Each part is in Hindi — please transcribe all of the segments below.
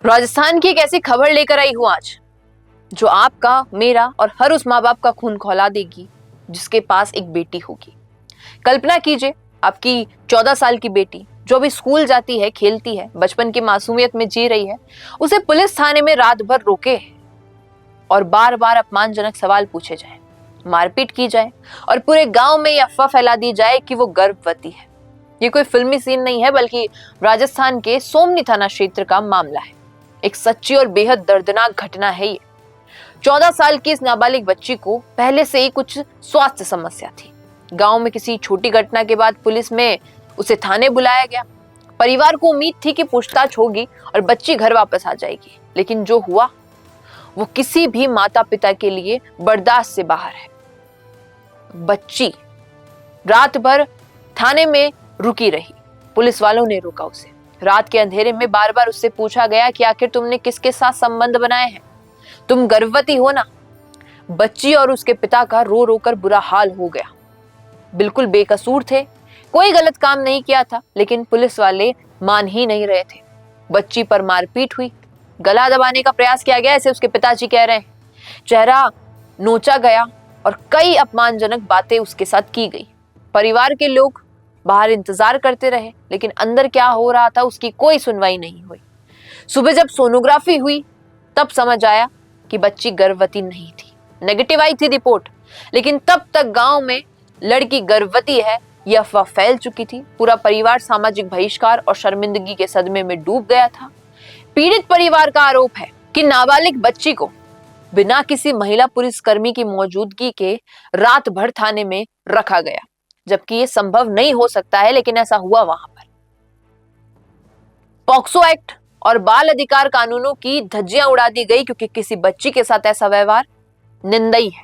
राजस्थान की एक ऐसी खबर लेकर आई हूं आज जो आपका, मेरा और हर उस माँ बाप का खून खौला देगी जिसके पास एक बेटी होगी। कल्पना कीजिए, आपकी 14 साल की बेटी जो अभी स्कूल जाती है, खेलती है, बचपन की मासूमियत में जी रही है, उसे पुलिस थाने में रात भर रोके और बार बार अपमानजनक सवाल पूछे जाए, मारपीट की जाए और पूरे गांव में यह अफवाह फैला दी जाए कि वो गर्भवती है। ये कोई फिल्मी सीन नहीं है, बल्कि राजस्थान के सोमनी थाना क्षेत्र का मामला है। एक सच्ची और बेहद दर्दनाक घटना है ये। 14 साल की इस नाबालिग बच्ची को पहले से ही कुछ स्वास्थ्य समस्या थी। गांव में किसी छोटी घटना के बाद पुलिस में उसे थाने बुलाया गया। परिवार को उम्मीद थी कि पूछताछ होगी और बच्ची घर वापस आ जाएगी, लेकिन जो हुआ वो किसी भी माता पिता के लिए बर्दाश्त से बाहर है। बच्ची रात भर थाने में रुकी रही। पुलिस वालों ने रोका उसे। रात के अंधेरे में बार बार उससे पूछा गया कि आखिर तुमने किसके साथ संबंध बनाए हैं, तुम गर्भवती हो ना। बच्ची और उसके पिता का रो रो कर बुरा हाल हो गया। बिल्कुल बेकसूर थे, कोई गलत काम नहीं किया था, लेकिन पुलिस वाले मान ही नहीं रहे थे। बच्ची पर मारपीट हुई, गला दबाने का प्रयास किया गया, ऐसे उसके पिताजी कह रहे हैं। चेहरा नोचा गया और कई अपमानजनक बातें उसके साथ की गई। परिवार के लोग बाहर इंतजार करते रहे, लेकिन अंदर क्या हो रहा था उसकी कोई सुनवाई नहीं हुई। सुबह जब सोनोग्राफी हुई तब समझ आया कि बच्ची गर्भवती नहीं थी। नेगेटिव आई थी रिपोर्ट, लेकिन तब तक गांव में लड़की गर्भवती है यह अफवाह फैल चुकी थी। पूरा परिवार सामाजिक बहिष्कार और शर्मिंदगी के सदमे में डूब गया था। पीड़ित परिवार का आरोप है कि नाबालिग बच्ची को बिना किसी महिला पुलिसकर्मी की मौजूदगी के रात भर थाने में रखा गया, जबकि ये संभव नहीं हो सकता है, लेकिन ऐसा हुआ वहां पर। पॉक्सो एक्ट और बाल अधिकार कानूनों की धज्जियां उड़ा दी गई, क्योंकि किसी बच्ची के साथ ऐसा व्यवहार निंदनीय है।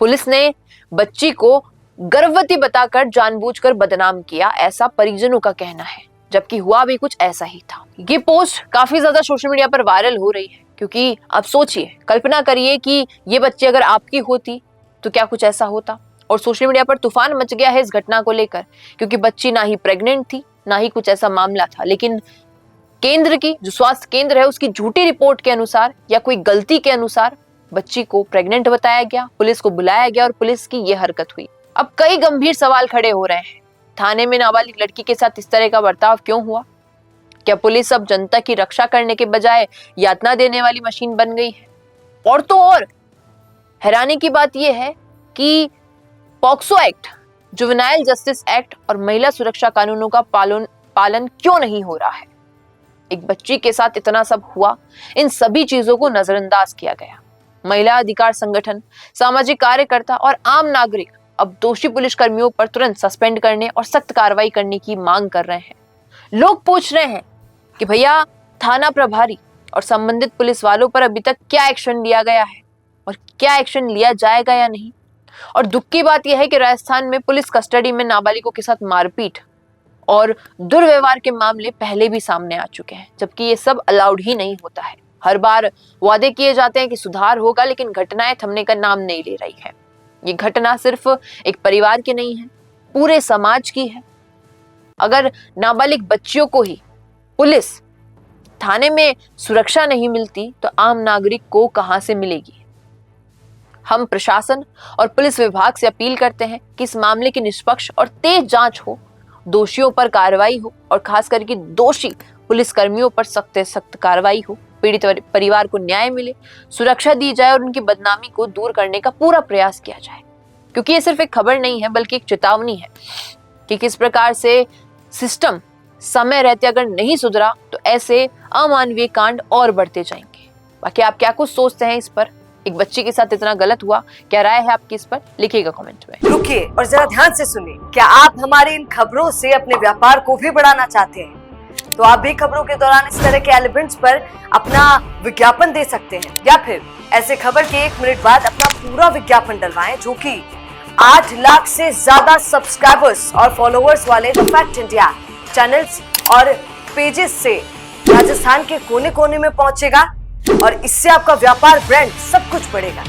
पुलिस ने बच्ची को गर्भवती बताकर जानबूझकर बदनाम किया, ऐसा परिजनों का कहना है, जबकि हुआ भी कुछ ऐसा ही था। ये पोस्ट काफी ज्यादा सोशल मीडिया पर वायरल हो रही है, क्योंकि आप सोचिए, कल्पना करिए कि ये बच्ची अगर आपकी होती तो क्या कुछ ऐसा होता। और सोशल मीडिया पर तूफान मच गया है इस घटना को लेकर, क्योंकि बच्ची ना ही प्रेग्नेंट थी, ना ही कुछ ऐसा मामला था, लेकिन केंद्र की जो स्वास्थ्य केंद्र है उसकी झूठी रिपोर्ट के अनुसार या कोई गलती के अनुसार बच्ची को प्रेग्नेंट बताया गया, पुलिस को बुलाया गया और पुलिस की यह हरकत हुई। अब कई गंभीर सवाल खड़े हो रहे हैं। थाने में नाबालिग लड़की के साथ इस तरह का बर्ताव क्यों हुआ? क्या पुलिस अब जनता की रक्षा करने के बजाय यातना देने वाली मशीन बन गई है? और तो और हैरानी की बात यह है कि POCSO act, juvenile justice act और महिला सुरक्षा कानूनों का पालन क्यों नहीं हो रहा है? एक बच्ची के साथ इतना सब हुआ, इन सभी चीजों को नजरअंदाज किया गया। महिला अधिकार संगठन, सामाजिक कार्यकर्ता और आम नागरिक अब दोषी पुलिसकर्मियों पर तुरंत सस्पेंड करने और सख्त कार्रवाई करने की मांग कर रहे हैं। लोग पूछ रहे हैं कि भैया, थाना प्रभारी और संबंधित पुलिस वालों पर अभी तक क्या एक्शन लिया गया है और क्या एक्शन लिया जाएगा या नहीं। और दुख की बात यह है कि राजस्थान में पुलिस कस्टडी में नाबालिगों के साथ मारपीट और दुर्व्यवहार के मामले पहले भी सामने आ चुके हैं, जबकि ये सब अलाउड ही नहीं होता है। हर बार वादे किए जाते हैं कि सुधार होगा, लेकिन घटनाएं थमने का नाम नहीं ले रही है। ये घटना सिर्फ एक परिवार की नहीं है, पूरे समाज की है। अगर नाबालिग बच्चियों को ही पुलिस थाने में सुरक्षा नहीं मिलती तो आम नागरिक को कहां से मिलेगी? हम प्रशासन और पुलिस विभाग से अपील करते हैं कि इस मामले की निष्पक्ष और तेज जांच हो, दोषियों पर कार्रवाई हो और खास करके दोषी पुलिसकर्मियों पर सख्त से सख्त कार्रवाई हो। पीड़ित परिवार को न्याय मिले, सुरक्षा दी जाए और उनकी बदनामी को दूर करने का पूरा प्रयास किया जाए, क्योंकि ये सिर्फ एक खबर नहीं है, बल्कि एक चेतावनी है कि किस प्रकार से सिस्टम समय रहते अगर नहीं सुधरा तो ऐसे अमानवीय कांड और बढ़ते जाएंगे। बाकी आप क्या कुछ सोचते हैं इस पर? एक बच्ची के साथ इतना गलत हुआ, क्या राय है आपकी इस पर? लिखिएगा कमेंट में। रुकिए और जरा ध्यान से सुनिए। क्या आप हमारी इन खबरों से अपने व्यापार को भी बढ़ाना चाहते हैं? तो आप भी खबरों के दौरान इस तरह के एलिमेंट्स पर अपना विज्ञापन दे सकते हैं, या फिर ऐसे खबर के 1 मिनट बाद अपना पूरा विज्ञापन डलवाएं, जो कि 8 लाख से ज्यादा सब्सक्राइबर्स और फॉलोअर्स वाले द फैक्ट इंडिया चैनल्स और पेजेस से राजस्थान के कोने कोने में पहुंचेगा और इससे आपका व्यापार, ब्रांड सब कुछ बढ़ेगा।